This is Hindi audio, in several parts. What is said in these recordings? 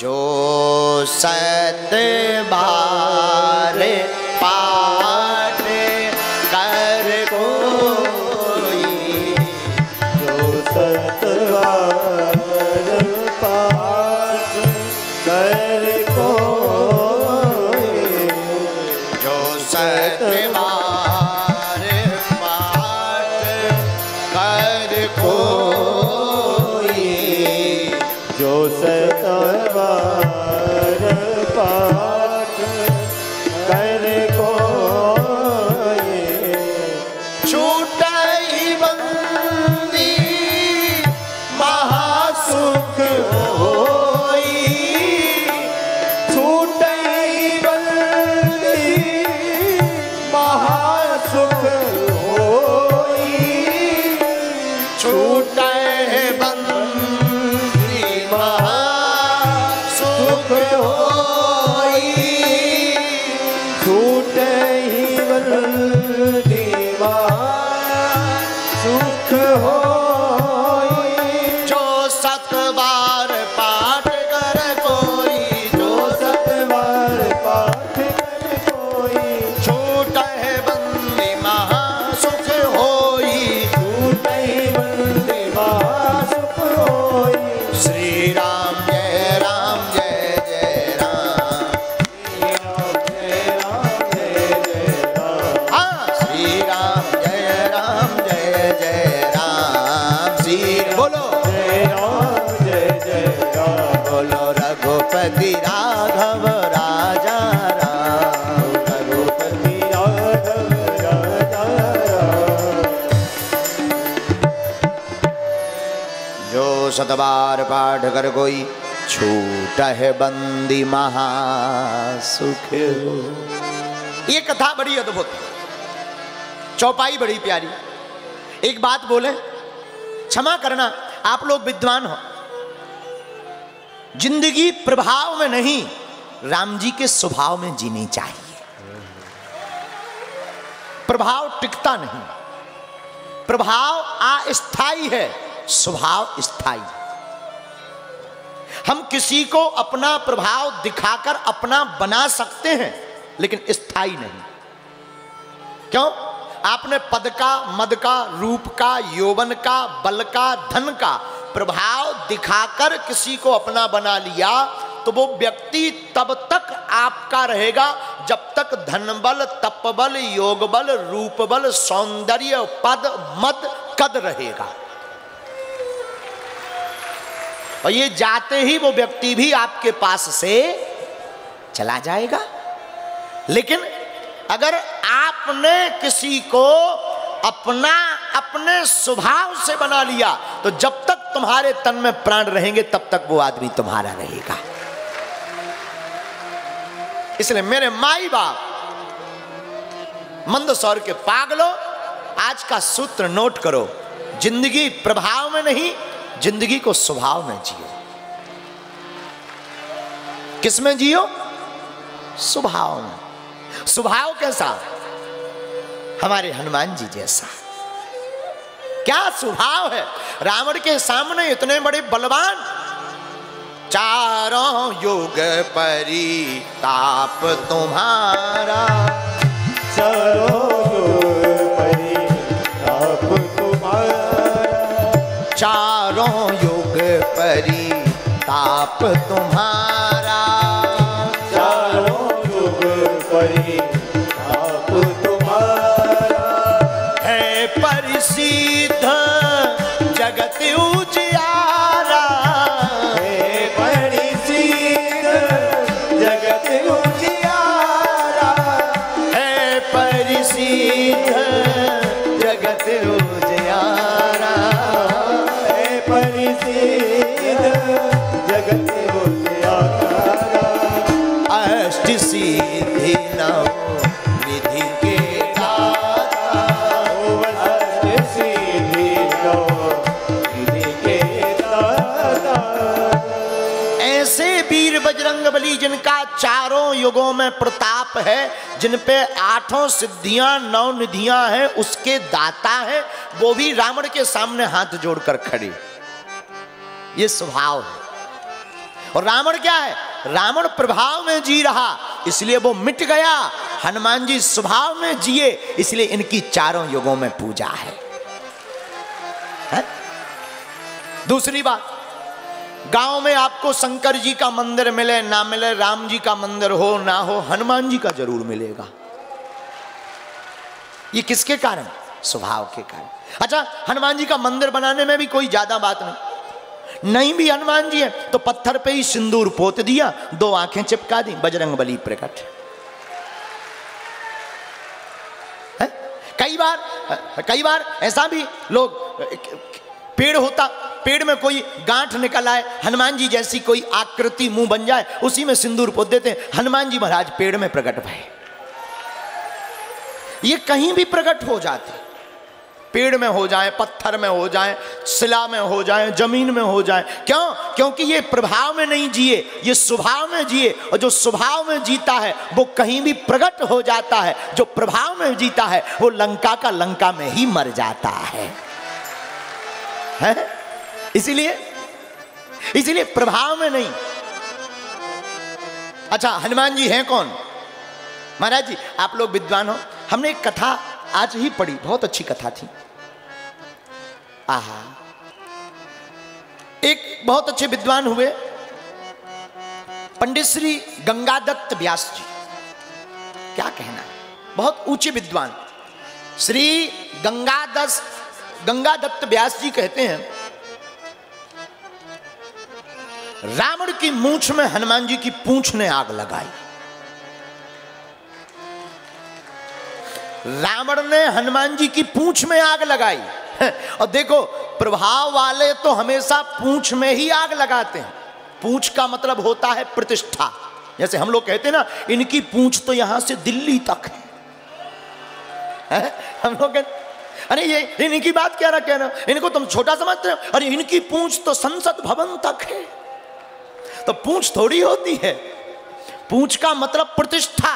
जो सत बार पाठ कर कोई, जो सत बार पाठ कर कोई, जो सत बार पाठ कर कोई, जो सत बार पाठ कर कोई, छूटई बंदी महासुख होई, छूटई बंदी महासुख होई, छूटै बंदी महासुख होई, छूटई बंदी महासुख होई, जो सत बार पाठ कर कोई, जो सत बार पाठ कर कोई, छूटै बंदी महासुख होई, छूटई बंदी महासुख होई, श्री राम जय राम जय जय राम, जय राम जय जय राम, हाँ श्री राम जय राम जय जय राम, श्री बोलो जय राम जय जय राम, बोलो रघुपति राघव राजा राम, रघुपति राघव राजा राम, जो सतबार पाठ कर कोई, छूटह बंदी महासुख हो। ये कथा बड़ी अद्भुत, चौपाई बड़ी प्यारी। एक बात बोले, क्षमा करना आप लोग विद्वान हो, जिंदगी प्रभाव में नहीं राम जी के स्वभाव में जीनी चाहिए। प्रभाव टिकता नहीं, प्रभाव अस्थायी है, स्वभाव स्थायी। हम किसी को अपना प्रभाव दिखाकर अपना बना सकते हैं, लेकिन स्थायी नहीं। क्यों? आपने पद का, मद का, रूप का, यौवन का, बल का, धन का प्रभाव दिखाकर किसी को अपना बना लिया, तो वो व्यक्ति तब तक आपका रहेगा जब तक धन बल, तप बल, योग बल, रूप बल, सौंदर्य, पद, मद, कद रहेगा। और ये जाते ही वो व्यक्ति भी आपके पास से चला जाएगा। लेकिन अगर आपने किसी को अपने स्वभाव से बना लिया, तो जब तक तुम्हारे तन में प्राण रहेंगे तब तक वो आदमी तुम्हारा रहेगा। इसलिए मेरे माई बाप, मंदसौर के पागलों, आज का सूत्र नोट करो, जिंदगी प्रभाव में नहीं, जिंदगी को स्वभाव में जियो। किस में जियो? स्वभाव में। स्वभाव कैसा? हमारे हनुमान जी जैसा। क्या स्वभाव है? रावण के सामने इतने बड़े बलवान, चारों युग परिताप तुम्हारा, चारों युग परिताप तुम्हारा, चारों युग परिताप तुम्हारा, चारों युग परिताप तुम्हारा, है परिसिद्ध जगत उजियारा, हे परिसिद्ध जगत उजियारा, है परिसिद्ध जगत उजियारा, हे परिसिद्ध जगत उजियारा, अष्ट सिद्धि नव निधि के दाता, अष्ट सिद्धि नव निधि के दाता, ऐसे वीर बजरंगबली जिनका चारों युगों में प्रताप है, जिन पे आठों सिद्धियां, नौ निधियां हैं, उसके दाता है, वो भी रावण के सामने हाथ जोड़कर खड़े। ये स्वभाव है। और रावण क्या है? रावण प्रभाव में जी रहा, इसलिए वो मिट गया। हनुमान जी स्वभाव में जिए, इसलिए इनकी चारों युगों में पूजा है? दूसरी बात, गांव में आपको शंकर जी का मंदिर मिले ना मिले, राम जी का मंदिर हो ना हो, हनुमान जी का जरूर मिलेगा। ये किसके कारण? स्वभाव के कारण। अच्छा, हनुमान जी का मंदिर बनाने में भी कोई ज्यादा बात नहीं भी हनुमान जी है तो पत्थर पे ही सिंदूर पोत दिया, 2 आंखें चिपका दी, बजरंगबली प्रकट। कई बार ऐसा भी लोग, पेड़ होता, पेड़ में कोई गांठ निकल आए, हनुमान जी जैसी कोई आकृति मुंह बन जाए, उसी में सिंदूर पोत देते हैं, हनुमान जी महाराज पेड़ में प्रकट भये। ये कहीं भी प्रकट हो जाते, पेड़ में हो जाए, पत्थर में हो जाए, शिला में हो जाए, जमीन में हो जाए। क्यों? क्योंकि ये प्रभाव में नहीं जिए, ये स्वभाव में जिए, और जो स्वभाव में जीता है वो कहीं भी प्रकट हो जाता है, जो प्रभाव में जीता है वो लंका का लंका में ही मर जाता है? इसीलिए प्रभाव में नहीं। अच्छा, हनुमान जी हैं कौन? महाराज जी आप लोग विद्वान हो, हमने एक कथा आज ही पढ़ी, बहुत अच्छी कथा थी। आहा, एक बहुत अच्छे विद्वान हुए पंडित श्री गंगादत्त व्यास जी, क्या कहना है, बहुत ऊंचे विद्वान श्री गंगादत्त व्यास जी कहते हैं, रावण की मूंछ में हनुमान जी की पूंछ ने आग लगाई। रावण ने हनुमान जी की पूंछ में आग लगाई। और देखो, प्रभाव वाले तो हमेशा पूंछ में ही आग लगाते हैं। पूंछ का मतलब होता है प्रतिष्ठा। जैसे हम लोग कहते हैं ना, इनकी पूंछ तो यहां से दिल्ली तक है। हम लोग कहते, अरे ये इनकी बात क्या रहा, कहना इनको तुम छोटा समझते हो, अरे इनकी पूंछ तो संसद भवन तक है। तो पूंछ थोड़ी होती है, पूंछ का मतलब प्रतिष्ठा।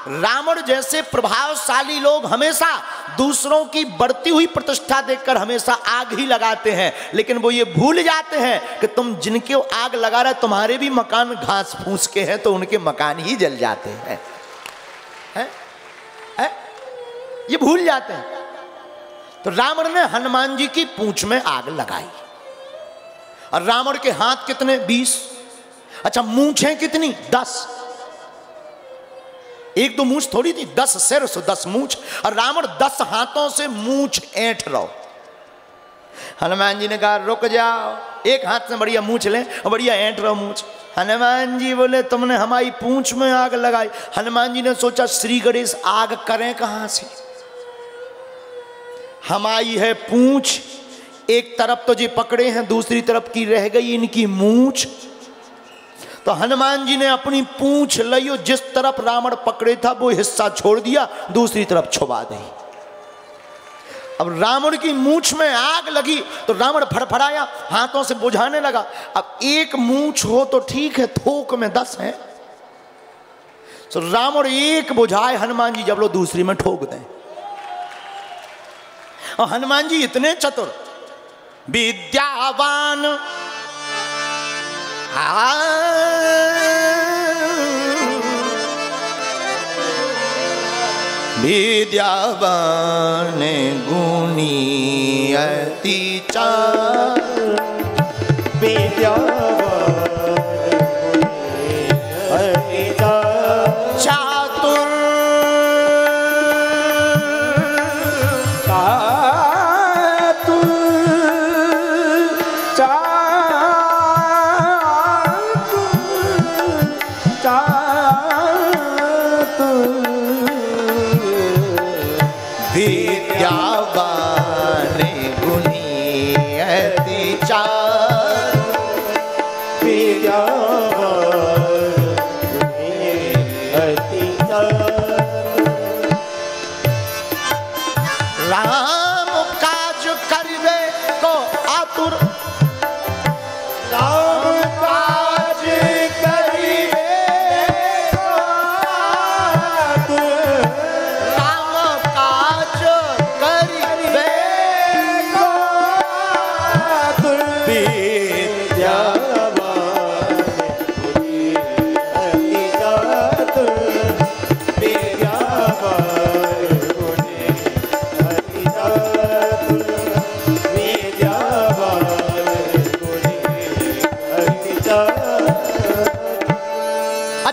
रावण जैसे प्रभावशाली लोग हमेशा दूसरों की बढ़ती हुई प्रतिष्ठा देखकर हमेशा आग ही लगाते हैं, लेकिन वो ये भूल जाते हैं कि तुम जिनके आग लगा रहे, तुम्हारे भी मकान घास फूस के हैं तो उनके मकान ही जल जाते हैं, ये भूल जाते हैं। तो रावण ने हनुमान जी की पूंछ में आग लगाई। और रावण के हाथ कितने? 20। अच्छा, मूंछें कितनी? 10। एक दो मूंछ थोड़ी थी, 10 सिर से 10 मूंछ। और रावण 10 हाथों से मूंछ ऐंठ रहो। हनुमान जी ने कहा रुक जाओ, एक हाथ से बढ़िया मूंछ लें और बढ़िया ऐंठ रहो मूंछ। हनुमान जी बोले तुमने हमारी पूंछ में आग लगाई। हनुमान जी ने सोचा श्री गणेश आग करें कहां से, हमारी है पूंछ, एक तरफ तो जी पकड़े हैं, दूसरी तरफ की रह गई इनकी मूंछ। तो हनुमान जी ने अपनी पूंछ लियो, जिस तरफ रावण पकड़े था वो हिस्सा छोड़ दिया, दूसरी तरफ छुपा दी। अब रावण की मूंछ में आग लगी तो रावण फड़फड़ाया, हाथों से बुझाने लगा। अब एक मूंछ हो तो ठीक है, थोक में 10 है। तो रावण एक बुझाए, हनुमान जी जब लो दूसरी में ठोक दें। और हनुमान जी इतने चतुर विद्यावान, विद्यावान गुणी अति चातुर, विद्यावान अति चातुर, विद्यावान गुणी अति चातुर।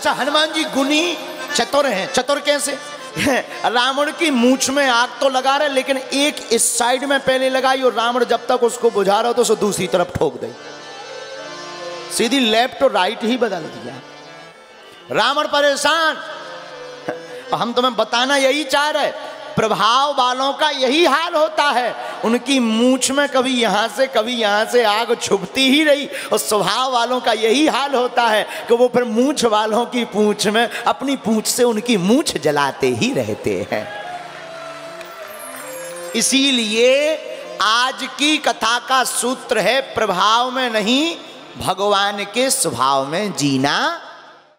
अच्छा, हनुमान जी गुणी चतुर हैं। चतुर कैसे? रावण की मूंछ में आग तो लगा रहे, लेकिन एक इस साइड में पहले लगाई और रावण जब तक उसको बुझा रहा तो उसे दूसरी तरफ ठोक दे, सीधी लेफ्ट और राइट ही बदल दिया। रावण परेशान। हम तुम्हें बताना यही चाह रहे, प्रभाव वालों का यही हाल होता है। उनकी मूंछ में कभी यहां से कभी यहां से आग छुपती ही रही, और स्वभाव वालों का यही हाल होता है कि वो फिर मूंछ वालों की पूंछ में अपनी पूंछ से उनकी मूंछ जलाते ही रहते हैं। इसीलिए आज की कथा का सूत्र है, प्रभाव में नहीं भगवान के स्वभाव में जीना